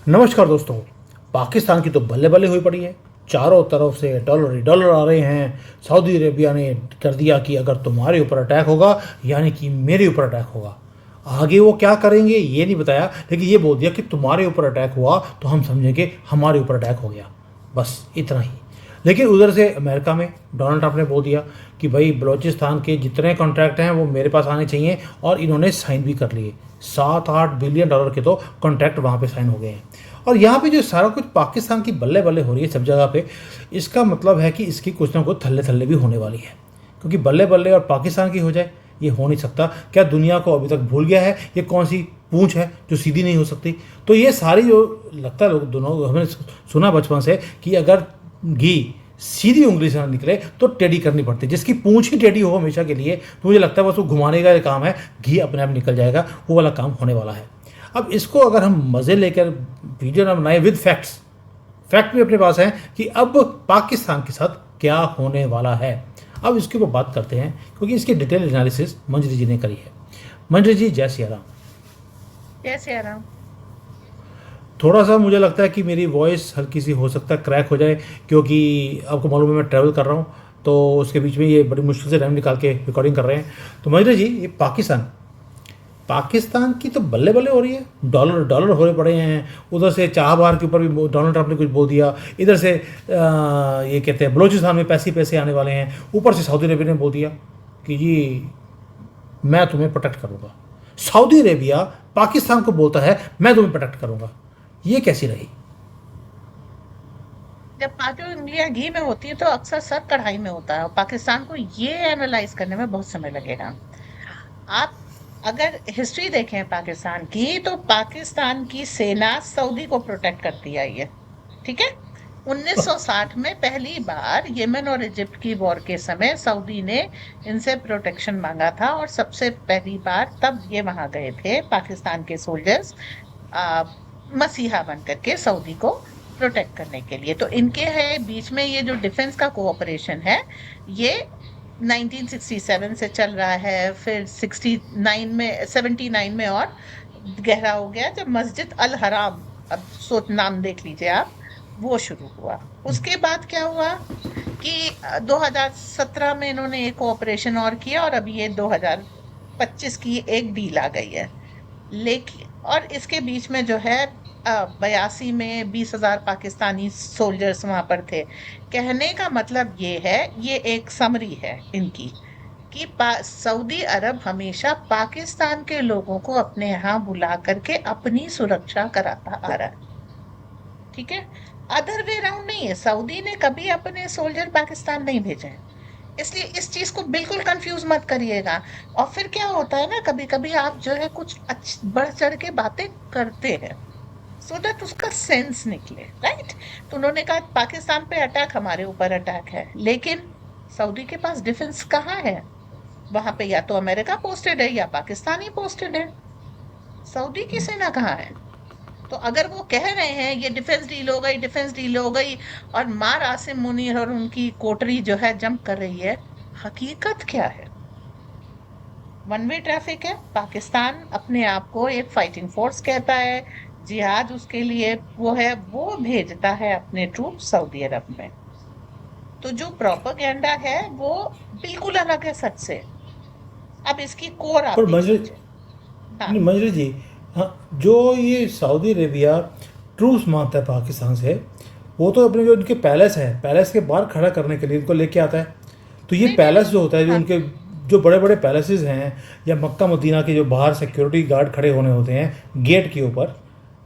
नमस्कार दोस्तों। पाकिस्तान की तो बल्ले बल्ले हुई पड़ी है। चारों तरफ से डॉलर ही डॉलर आ रहे हैं। सऊदी अरेबिया ने कर दिया कि अगर तुम्हारे ऊपर अटैक होगा यानी कि मेरे ऊपर अटैक होगा। आगे वो क्या करेंगे ये नहीं बताया, लेकिन ये बोल दिया कि तुम्हारे ऊपर अटैक हुआ तो हम समझेंगे हमारे ऊपर अटैक हो गया, बस इतना ही। लेकिन उधर से अमेरिका में डोनाल्ड ट्रंप ने बोल दिया कि भाई बलूचिस्तान के जितने कॉन्ट्रैक्ट हैं वो मेरे पास आने चाहिए, और इन्होंने साइन भी कर लिए। 7-8 बिलियन डॉलर के तो कॉन्ट्रैक्ट वहाँ पे साइन हो गए हैं। और यहाँ पे जो सारा कुछ पाकिस्तान की बल्ले बल्ले हो रही है सब जगह पे, इसका मतलब है कि इसकी कुछ ना कुछ थल्ले थल्ले भी होने वाली है। क्योंकि बल्ले बल्ले और पाकिस्तान की हो जाए ये हो नहीं सकता। क्या दुनिया को अभी तक भूल गया है ये कौन सी पूंछ है जो सीधी नहीं हो सकती? तो ये सारी जो लगता है, लोग दोनों हमने सुना बचपन से कि अगर घी सीधी उंगली से ना निकले तो टेढ़ी करनी पड़ती है। जिसकी पूंछ ही टेढ़ी हो हमेशा के लिए, तो मुझे लगता है बस वो घुमाने का काम है, घी अपने आप निकल जाएगा, वो वाला काम होने वाला है। अब इसको अगर हम मज़े लेकर वीडियो ना बनाए विद फैक्ट्स, फैक्ट भी अपने पास हैं कि अब पाकिस्तान के साथ क्या होने वाला है। अब इसके ऊपर बात करते हैं क्योंकि इसकी डिटेल एनालिसिस मंजरी जी ने करी है। मंजरी जी, जय सिया राम। कैसे आराम। थोड़ा सा मुझे लगता है कि मेरी वॉइस हल्की सी हो सकता है क्रैक हो जाए, क्योंकि आपको मालूम है मैं ट्रैवल कर रहा हूँ, तो उसके बीच में ये बड़ी मुश्किल से टाइम निकाल के रिकॉर्डिंग कर रहे हैं। तो मंजरी जी, ये पाकिस्तान पाकिस्तान की तो बल्ले बल्ले हो रही है। डॉलर डॉलर हो रहे पड़े हैं। उधर से चाबहार के ऊपर भी डोनाल्ड ट्रंप ने कुछ बोल दिया। इधर से ये कहते हैं बलूचिस्तान में पैसे पैसे आने वाले हैं। ऊपर से सऊदी अरेबिया ने बोल दिया कि जी मैं तुम्हें प्रोटेक्ट करूँगा। सऊदी अरेबिया पाकिस्तान को बोलता है मैं तुम्हें प्रोटेक्ट करूँगा। ये कैसी रही? जब पाँचों उंगलियां घी में होती है तो अक्सर सर कढ़ाई में होता है, और पाकिस्तान को ये एनालाइज करने में बहुत समय लगेगा। आप अगर हिस्ट्री देखें पाकिस्तान की, तो पाकिस्तान की सेना सऊदी को प्रोटेक्ट करती आई है। ठीक है। 1960 में पहली बार यमन और इजिप्ट की वॉर के समय सऊदी ने इनसे प्रोटेक्शन मांगा था, और सबसे पहली बार तब ये वहां गए थे पाकिस्तान के सोल्जर्स, मसीहा बन करके सऊदी को प्रोटेक्ट करने के लिए। तो इनके है बीच में ये जो डिफेंस का कोऑपरेशन है, ये 1967 से चल रहा है। फिर 69 में 79 में और गहरा हो गया जब मस्जिद अल हराम, अब सोच नाम देख लीजिए आप, वो शुरू हुआ। उसके बाद क्या हुआ कि 2017 में इन्होंने एक ऑपरेशन और किया, और अभी ये 2025 की एक डील आ गई है। लेकिन और इसके बीच में जो है 82 में 20,000 पाकिस्तानी सोल्जर्स वहां पर थे। कहने का मतलब ये है, ये एक समरी है इनकी, कि सऊदी अरब हमेशा पाकिस्तान के लोगों को अपने यहाँ बुला करके अपनी सुरक्षा कराता आ रहा है। ठीक है। अदर वे राउंड नहीं है, सऊदी ने कभी अपने सोल्जर पाकिस्तान नहीं भेजे हैं। इसलिए इस चीज को बिल्कुल कंफ्यूज मत करिएगा। और फिर क्या होता है ना, कभी कभी आप जो है कुछ बढ़ चढ़ के बातें करते हैं, सो दैट उसका सेंस निकले, राइट। तो उन्होंने कहा पाकिस्तान पे अटैक, हमारे ऊपर अटैक है, लेकिन सऊदी के पास डिफेंस कहाँ है? वहां पे या तो अमेरिका पोस्टेड है या पाकिस्तान ही पोस्टेड है। सऊदी की सेना कहाँ है? तो अगर वो कह रहे हैं ये डिफेंस डील हो गई, डिफेंस डील हो गई, और मार आसिम मुनीर और उनकी कोटरी जो है जंप कर रही है, हकीकत क्या है? वन वे ट्रैफिक है। पाकिस्तान अपने आप को एक फाइटिंग फोर्स कहता है, जिहाद उसके लिए वो है, वो भेजता है अपने ट्रूप सऊदी अरब में। तो जो प्रोपेगेंडा है वो बिल्कुल अलग है सच से। अब इसकी कोर आप पर देख मंजरी, लीजिए। हाँ। नहीं मंजरी जी, हाँ, जो ये सऊदी अरेबिया ट्रूस मांगता है पाकिस्तान से, वो तो अपने जो उनके पैलेस है, पैलेस के बाहर खड़ा करने के लिए उनको लेके आता है। तो ये नहीं नहीं पैलेस नहीं। जो होता है, जो हाँ। उनके जो बड़े बड़े पैलेसेस हैं, या मक्का मदीना के जो बाहर सिक्योरिटी गार्ड खड़े होने होते हैं गेट के ऊपर,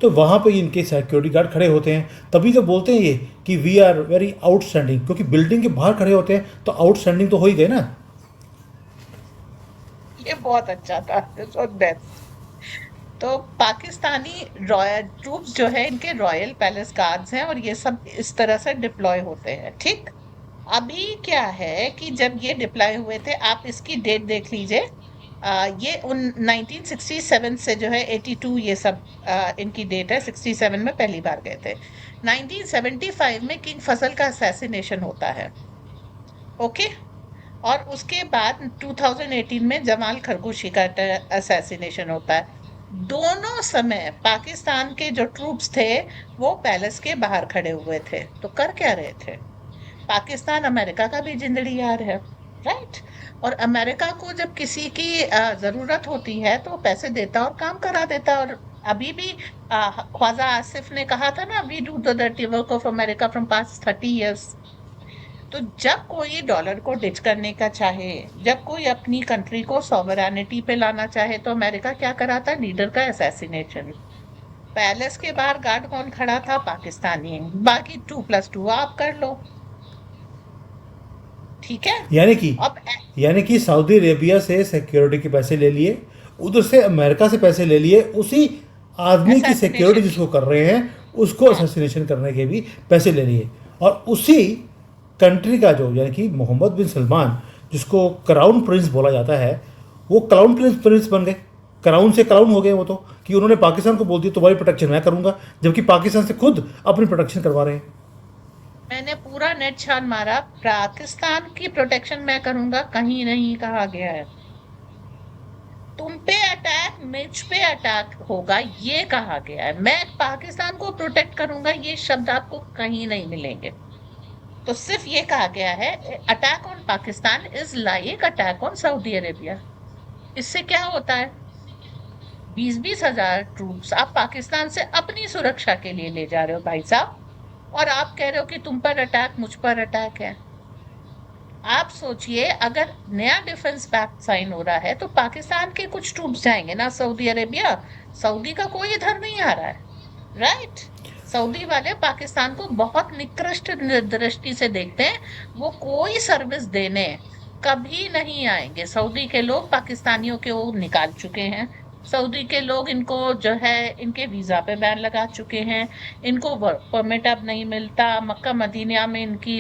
तो वहाँ पे इनके सिक्योरिटी गार्ड खड़े होते हैं। तभी तो बोलते हैं ये कि वी आर वेरी आउटस्टैंडिंग, क्योंकि बिल्डिंग के बाहर खड़े होते हैं तो आउटस्टैंडिंग तो हो ही गए ना। ये बहुत अच्छा था। सो दैट्स, तो पाकिस्तानी रॉयल ट्रूप्स जो है इनके रॉयल पैलेस गार्ड्स हैं, और ये सब इस तरह से डिप्लॉय होते हैं। ठीक। अभी क्या है कि जब ये डिप्लॉय हुए थे, आप इसकी डेट देख लीजिए। ये उन 1967 से जो है 82, ये सब इनकी डेट है। 67 में पहली बार गए थे। 1975 में किंग फैसल का असैसिनेशन होता है। ओके। और उसके बाद 2018 में जमाल खरगोशी का असैसिनेशन होता है। दोनों समय पाकिस्तान के जो ट्रूप्स थे वो पैलेस के बाहर खड़े हुए थे, तो कर क्या रहे थे? पाकिस्तान अमेरिका का भी जिंदड़ी यार है, राइट? और अमेरिका को जब किसी की जरूरत होती है तो पैसे देता और काम करा देता। और अभी भी ख्वाजा आसिफ ने कहा था ना, we do the dirty work of America from past 30 years। तो जब कोई डॉलर को डिच करने का चाहे, जब कोई अपनी कंट्री को सॉवरेनिटी पे लाना चाहे, तो अमेरिका क्या कराता? लीडर का असैसिनेशन। पैलेस के बाहर गार्ड कौन खड़ा था? पाकिस्तानी। बाकी 2+2 आप कर लो, ठीक है? यानी कि अब यानी कि सऊदी अरेबिया से सिक्योरिटी के पैसे ले लिए, उधर से अमेरिका से पैसे ले लिए, उसी आदमी की सिक्योरिटी असैसिनेशन जिसको कर रहे हैं उसको हाँ, असैसिनेशन करने के भी पैसे ले लिए। और उसी कंट्री का जो यानी कि मोहम्मद बिन सलमान, जिसको क्राउन प्रिंस बोला जाता है, वो क्राउन प्रिंस बन गए। क्राउन से क्राउन हो गए वो तो, कि उन्होंने पाकिस्तान को बोल दिया तुम्हारी प्रोटेक्शन मैं करूंगा, जबकि पाकिस्तान से खुद अपनी प्रोटेक्शन करवा रहे हैं। मैंने पूरा नेट छान मारा, पाकिस्तान की प्रोटेक्शन मैं करूंगा कहीं नहीं कहा गया है। तुम पे अटैक, मुझ पे अटैक होगा ये कहा गया है। मैं पाकिस्तान को प्रोटेक्ट करूंगा ये शब्द आपको कहीं नहीं मिलेंगे। तो सिर्फ ये कहा गया है, attack on Pakistan is like attack on Saudi Arabia. इससे क्या होता है? 20-20 हजार ट्रूप्स आप पाकिस्तान से अपनी सुरक्षा के लिए ले जा रहे हो भाई साहब, और आप कह रहे हो कि तुम पर अटैक, मुझ पर अटैक है। आप सोचिए, अगर नया डिफेंस पैक्ट साइन हो रहा है तो पाकिस्तान के कुछ ट्रूप्स जाएंगे ना सऊदी अरेबिया। सऊदी का कोई इधर नहीं आ रहा है, राइट? सऊदी वाले पाकिस्तान को बहुत निकृष्ट दृष्टि से देखते हैं। वो कोई सर्विस देने कभी नहीं आएंगे। सऊदी के लोग पाकिस्तानियों के वो निकाल चुके हैं। सऊदी के लोग इनको जो है इनके वीजा पे बैन लगा चुके हैं। इनको वर्क परमिट अब नहीं मिलता। मक्का मदीना में इनकी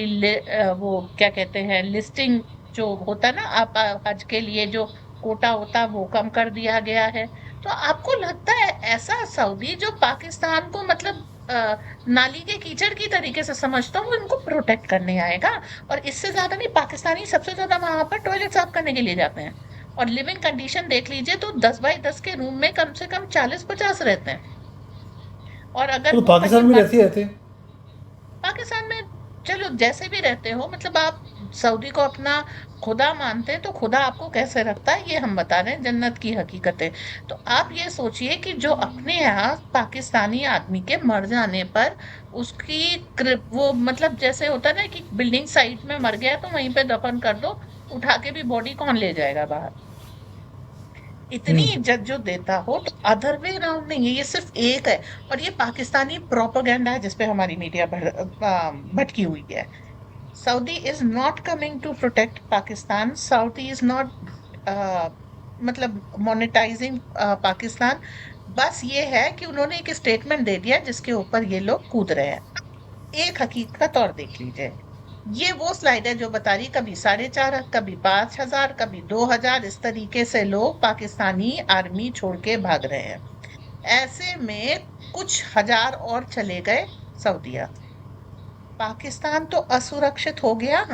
वो क्या कहते हैं, लिस्टिंग जो होता है ना, आप हज के लिए जो कोटा होता है वो कम कर दिया गया है। तो आपको लगता है ऐसा सऊदी जो पाकिस्तान को मतलब नाली के कीचड़ की तरीके से समझता हूँ, इनको प्रोटेक्ट करने आएगा? और इससे ज्यादा नहीं, पाकिस्तानी सबसे ज्यादा वहां पर टॉयलेट साफ करने के लिए जाते हैं। और लिविंग कंडीशन देख लीजिए तो 10 बाई 10 के रूम में कम से कम 40-50 रहते हैं। और अगर तो वो कहीं पाकिस्तान में रहते ही रहते हैं। पाकिस्तान में, चलो जैसे भी रहते हो, मतलब आप सऊदी को अपना खुदा मानते हैं तो खुदा आपको कैसे रखता है ये हम बता रहे हैं, जन्नत की हकीकतें। तो आप ये सोचिए कि जो अपने यहाँ पाकिस्तानी आदमी के मर जाने पर उसकी वो मतलब जैसे होता है ना कि बिल्डिंग साइट में मर गया तो वहीं पे दफन कर दो, उठा के भी बॉडी कौन ले जाएगा बाहर? इतनी हम्म। इज्जत जो देता हो, तो अदर वे राउंड नहीं है, ये सिर्फ एक है। और ये पाकिस्तानी प्रोपेगेंडा है जिसपे हमारी मीडिया भटकी हुई है। Saudi is not coming to protect Pakistan. Saudi is not मतलब मोनेटाइजिंग पाकिस्तान। बस ये है कि उन्होंने एक स्टेटमेंट दे दिया जिसके ऊपर ये लोग कूद रहे हैं। एक हकीकत और देख लीजिए, ये वो स्लाइड है जो बता रही कभी 4.5, कभी 5,000, कभी 2,000, इस तरीके से लोग पाकिस्तानी आर्मी छोड़ के भाग रहे हैं। ऐसे में कुछ हजार और चले गए सऊदीया। पाकिस्तान तो असुरक्षित हो गया।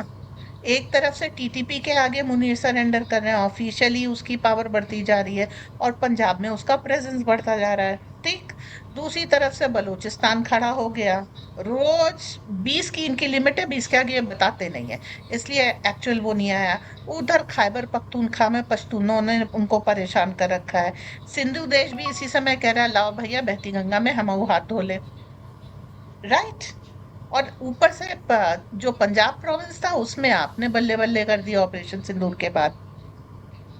एक तरफ से टीटीपी के आगे मुनीर सरेंडर कर रहे हैं, ऑफिशियली उसकी पावर बढ़ती जा रही है और पंजाब में उसका प्रेजेंस बढ़ता जा रहा है, ठीक। दूसरी तरफ से बलूचिस्तान खड़ा हो गया। रोज 20 की इनकी लिमिट है, 20 के आगे ये बताते नहीं है, इसलिए एक्चुअल वो नहीं आया। उधर खैबर पख्तूनख्वा में पश्तूनों ने उनको परेशान कर रखा है। सिंधु देश भी इसी समय कह रहा है लाओ भैया बहती गंगा में हम हाथ धो ले, राइट? और ऊपर से जो पंजाब प्रोविंस था उसमें आपने बल्ले बल्ले कर दिया ऑपरेशन सिंदूर के बाद,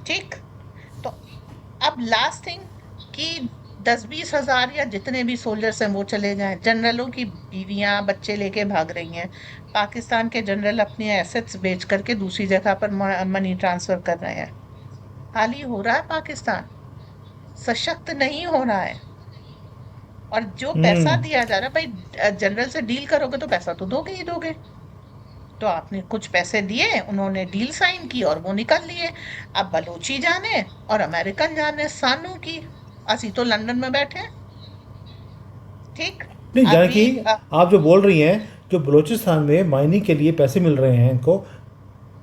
ठीक। तो अब लास्ट थिंग कि 10-20 हजार या जितने भी सोल्जर्स हैं वो चले जाएं, जनरलों की बीवियां बच्चे लेके भाग रही हैं। पाकिस्तान के जनरल अपने एसेट्स बेच करके दूसरी जगह पर मनी ट्रांसफर कर रहे हैं। खाली हो रहा है पाकिस्तान, सशक्त नहीं हो रहा है। और जो पैसा हम्म। दिया जा रहा है भाई, जनरल से डील करोगे तो पैसा तो दोगे ही दोगे। तो आपने कुछ पैसे दिए, उन्होंने डील साइन की और वो निकल लिए। अब बलोची जाने और अमेरिकन जाने सानू की, असी तो लंदन में बैठे हैं, ठीक। नहीं, जाने अभी कि आप जो बोल रही हैं, जो बलूचिस्तान में माइनिंग के लिए पैसे मिल रहे हैं इनको,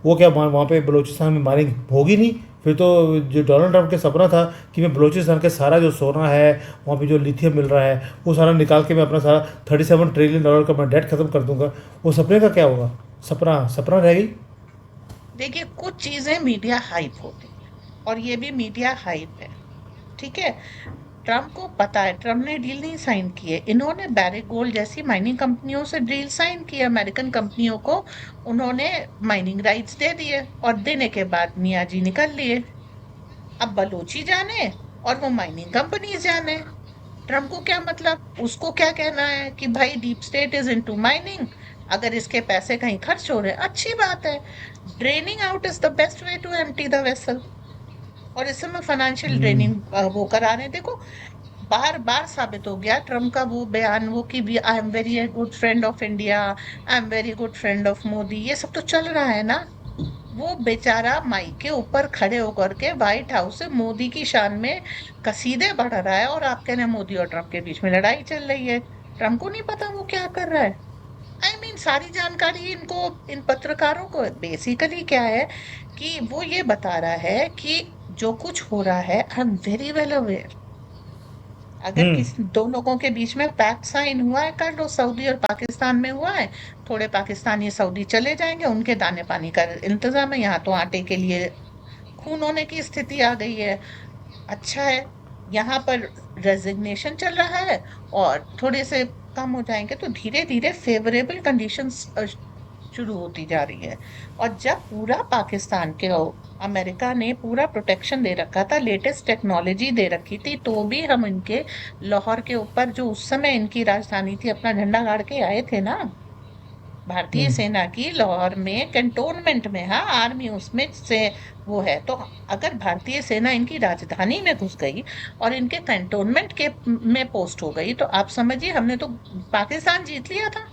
वो क्या वहाँ पे बलूचिस्तान में माइनिंग होगी नहीं, फिर तो जो डोनाल्ड ट्रंप के सपना था कि मैं बलूचिस्तान के सारा जो सोना है, वहाँ पे जो लिथियम मिल रहा है, वो सारा निकाल के मैं अपना सारा $37 ट्रिलियन का मैं डेट खत्म कर दूंगा, वो सपने का क्या होगा? सपना सपना रह गई। देखिए, कुछ चीजें मीडिया हाइप होती है और ये भी मीडिया हाइप है। ठीक है, ट्रम्प को पता है, ट्रम्प ने डील नहीं साइन की है, इन्होंने बैरिक गोल्ड जैसी माइनिंग कंपनियों से डील साइन की है, अमेरिकन कंपनियों को उन्होंने माइनिंग राइट्स दे दिए और देने के बाद मियाँ जी निकल लिए। अब बलोची जाने और वो माइनिंग कंपनीज जाने, ट्रम्प को क्या मतलब, उसको क्या कहना है कि भाई deep state is into mining, अगर इसके पैसे कहीं खर्च हो रहे हैं अच्छी बात है। Draining out is the best way to empty the vessel, और इस समय फाइनेंशियल हम्म। ड्रेनिंग वो करा रहे हैं। देखो, बार बार साबित हो गया ट्रम्प का वो बयान, वो कि भी I am very good friend of India, I am very good friend of Modi, ये सब तो चल रहा है ना। वो बेचारा माइक के ऊपर खड़े होकर के व्हाइट हाउस से मोदी की शान में कसीदे बढ़ रहा है, और आप कह रहे हैं मोदी और ट्रम्प के बीच में लड़ाई चल रही है। ट्रम्प को नहीं पता वो क्या कर रहा है। सारी जानकारी इनको, इन पत्रकारों को बेसिकली क्या है कि वो ये बता रहा है कि जो कुछ हो रहा है I am very well aware. अगर हम्म। किसी दो लोगों के बीच में पैक्ट साइन हुआ है, कर लो, सऊदी और पाकिस्तान में हुआ है, थोड़े पाकिस्तानी सऊदी चले जाएंगे, उनके दाने पानी का इंतजाम है, यहाँ तो आटे के लिए खून होने की स्थिति आ गई है। अच्छा है, यहाँ पर रेजिग्नेशन चल रहा है और थोड़े से कम हो जाएंगे तो धीरे धीरे फेवरेबल कंडीशंस शुरू होती जा रही है। और जब पूरा पाकिस्तान के अमेरिका ने पूरा प्रोटेक्शन दे रखा था, लेटेस्ट टेक्नोलॉजी दे रखी थी, तो भी हम इनके लाहौर के ऊपर, जो उस समय इनकी राजधानी थी, अपना झंडा गाड़ के आए थे ना। भारतीय हम्म। सेना की लाहौर में कैंटोनमेंट में, हाँ, आर्मी उसमें से वो है, तो अगर भारतीय सेना इनकी राजधानी में घुस गई और इनके कैंटोनमेंट के में पोस्ट हो गई, तो आप समझिए हमने तो पाकिस्तान जीत लिया था।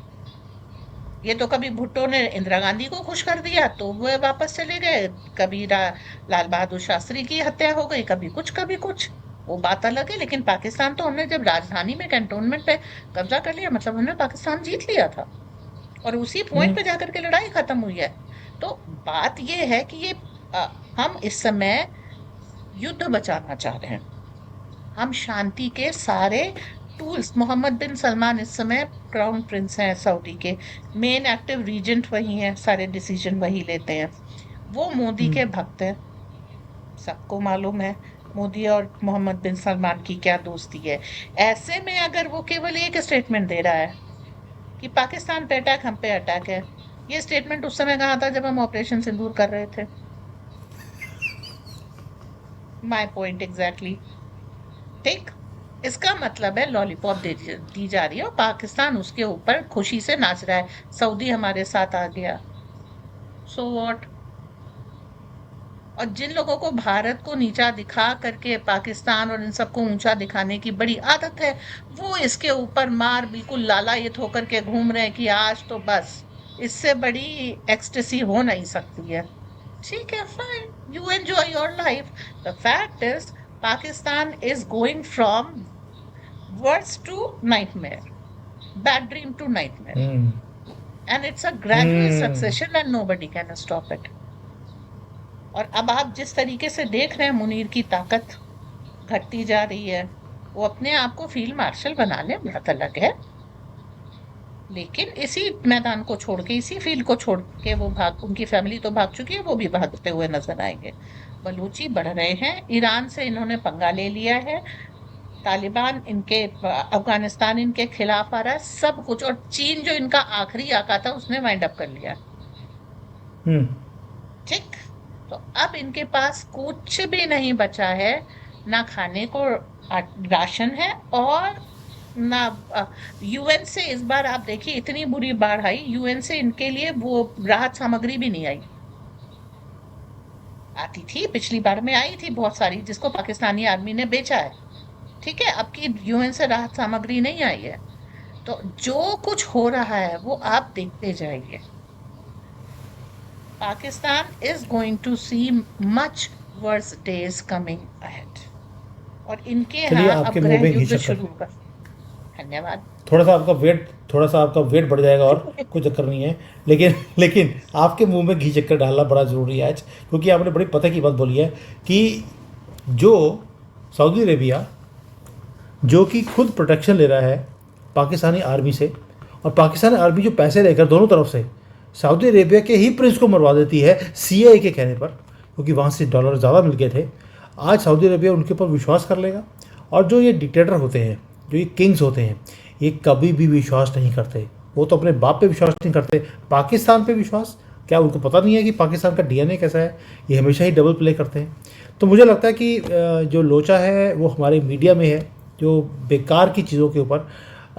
ये तो कभी भुट्टो ने इंदिरा गांधी को खुश कर दिया तो वो वापस चले गए, कभी लाल बहादुर शास्त्री की हत्या हो गई, कभी कुछ कभी कुछ, वो बात अलग है। लेकिन पाकिस्तान तो हमने जब राजधानी में कैंटोनमेंट पे कब्जा कर लिया, मतलब हमने पाकिस्तान जीत लिया था, और उसी पॉइंट हम्म। पे जाकर के लड़ाई खत्म हुई है। तो बात ये है कि ये अ, हम इस समय युद्ध बचाना चाह रहे हैं, हम शांति के सारे टूल्स, मोहम्मद बिन सलमान इस समय क्राउन प्रिंस हैं सऊदी के, मेन एक्टिव रीजेंट वही हैं, सारे डिसीजन वही लेते हैं, वो मोदी हम्म। के भक्त हैं, सबको मालूम है मोदी और मोहम्मद बिन सलमान की क्या दोस्ती है। ऐसे में अगर वो केवल एक स्टेटमेंट दे रहा है कि पाकिस्तान पे अटैक, हम पे अटैक है, ये स्टेटमेंट उस समय कहा था जब हम ऑपरेशन सिंदूर कर रहे थे। My point exactly. ठीक, इसका मतलब है लॉलीपॉप दी जा रही है और पाकिस्तान उसके ऊपर खुशी से नाच रहा है, सऊदी हमारे साथ आ गया, सो व्हाट। और जिन लोगों को भारत को नीचा दिखा करके पाकिस्तान और इन सबको ऊंचा दिखाने की बड़ी आदत है, वो इसके ऊपर मार बिल्कुल लालायित होकर के घूम रहे हैं कि आज तो बस इससे बड़ी एक्सटेसी हो नहीं सकती है। ठीक है, fine, you enjoy your life. The fact is Pakistan is going from worst to nightmare, bad dream to nightmare, hmm. and it's a gradual hmm. succession and nobody can stop it। और अब आप जिस तरीके से देख रहे हैं मुनीर की ताकत घटती जा रही है, वो अपने आप को फील्ड मार्शल बना ले, बात अलग है, लेकिन इसी मैदान को छोड़ के, इसी फील्ड को छोड़ के वो भाग, उनकी फैमिली तो भाग चुकी है, वो भी भागते हुए नजर आएंगे। बलूची बढ़ रहे हैं, ईरान से इन्होंने पंगा ले लिया है, तालिबान इनके, अफगानिस्तान इनके खिलाफ आ रहा है, सब कुछ, और चीन जो इनका आखिरी आका था उसने वाइंड अप कर लिया। हम्म। ठीक, तो अब इनके पास कुछ भी नहीं बचा है, ना खाने को राशन है, और ना यूएन से इस बार आप देखिए इतनी बुरी बाढ़ आई, यूएन से इनके लिए वो राहत सामग्री भी नहीं आई। आती थी, पिछली बार में आई थी बहुत सारी, जिसको पाकिस्तानी आर्मी ने बेचा है। ठीक है, अब की यूएन से राहत सामग्री नहीं आई है। तो जो कुछ हो रहा है वो आप देखते जाइए, Pakistan is going to see much worse days coming ahead, और इनके चलिए, यहाँ अब आपके मुंह गृह में घी युद्ध शक्कर। शुरू होगा। धन्यवाद। थोड़ा सा आपका वेट बढ़ जाएगा और कोई चक्कर नहीं है। लेकिन लेकिन आपके मुंह में घी चक्कर डालना बड़ा ज़रूरी है आज, क्योंकि आपने बड़ी पता की बात बोली है कि जो सऊदी अरेबिया जो कि खुद प्रोटेक्शन ले रहा है पाकिस्तानी आर्मी से, और पाकिस्तानी आर्मी जो पैसे लेकर दोनों तरफ से सऊदी अरेबिया के ही प्रिंस को मरवा देती है सीआईए के कहने पर, क्योंकि वहाँ से डॉलर ज़्यादा मिल गए थे। आज सऊदी अरेबिया उनके ऊपर विश्वास कर लेगा। और जो ये डिक्टेटर होते हैं, जो ये किंग्स होते हैं, ये कभी भी विश्वास नहीं करते। वो तो अपने बाप पे विश्वास नहीं करते, पाकिस्तान पे विश्वास, क्या उनको पता नहीं है कि पाकिस्तान का डीएनए कैसा है? ये हमेशा ही डबल प्ले करते हैं। तो मुझे लगता है कि जो लोचा है वो हमारे मीडिया में है, जो बेकार की चीज़ों के ऊपर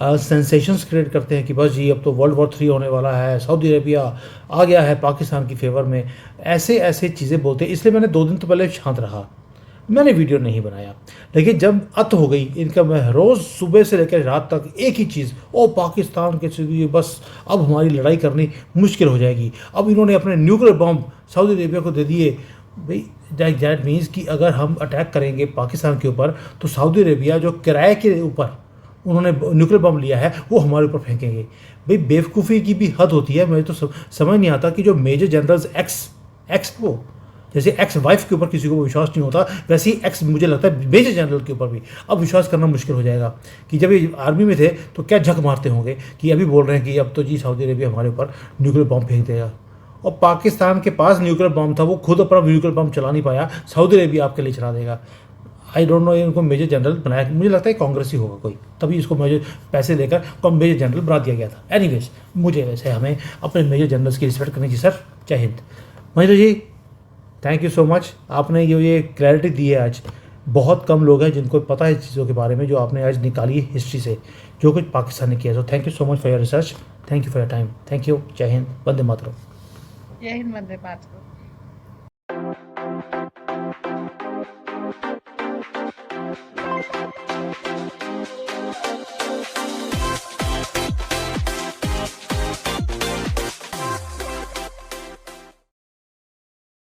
सेंसेशंस क्रिएट करते हैं कि बस जी अब तो वर्ल्ड वॉर 3 होने वाला है, सऊदी अरेबिया आ गया है पाकिस्तान की फेवर में, ऐसे ऐसे चीज़ें बोलते हैं। इसलिए मैंने 2 दिन तो पहले शांत रहा, मैंने वीडियो नहीं बनाया। लेकिन जब अत हो गई इनका, मैं रोज़ सुबह से लेकर रात तक एक ही चीज़, ओ पाकिस्तान के लिए बस अब हमारी लड़ाई करनी मुश्किल हो जाएगी, अब इन्होंने अपने न्यूक्लियर बॉम्ब सऊदी अरेबिया को दे दिए। भाई दैट मीन्स कि अगर हम अटैक करेंगे पाकिस्तान के ऊपर तो सऊदी अरेबिया जो किराए के ऊपर उन्होंने न्यूक्लियर बम लिया है वो हमारे ऊपर फेंकेंगे। भाई बेवकूफ़ी की भी हद होती है। मुझे तो समझ नहीं आता कि जो मेजर जनरल्स एक्स को, जैसे एक्स वाइफ के ऊपर किसी को विश्वास नहीं होता, वैसे ही एक्स मुझे लगता है मेजर जनरल के ऊपर भी अब विश्वास करना मुश्किल हो जाएगा। कि जब ये आर्मी में थे तो क्या झक मारते होंगे कि अभी बोल रहे हैं कि अब तो जी सऊदी अरेबिया हमारे ऊपर न्यूक्लियर बम फेंक देगा। और पाकिस्तान के पास न्यूक्लियर बम था, वो खुद अपना न्यूक्लियर बम चला नहीं पाया, सऊदी अरेबिया आपके लिए चला देगा। आई डोंट नो इनको मेजर जनरल बनाया, मुझे लगता है कांग्रेस ही होगा कोई, तभी इसको मेजर पैसे लेकर मेजर जनरल बना दिया गया था। एनीवेज, मुझे वैसे हमें अपने मेजर जनरल्स की रिस्पेक्ट करनी चाहिए। सर जय Hind. Mahendra ji thank you so much, आपने ये क्लैरिटी दी है आज। बहुत कम लोग हैं जिनको पता है चीज़ों के बारे में जो आपने आज निकाली है हिस्ट्री से, जो कुछ पाकिस्तान ने किया। So thank you so much for your research, thank you for your time, thank you. जय हिंद, वंदे मातरम। जय हिंद, वंदे मातरम।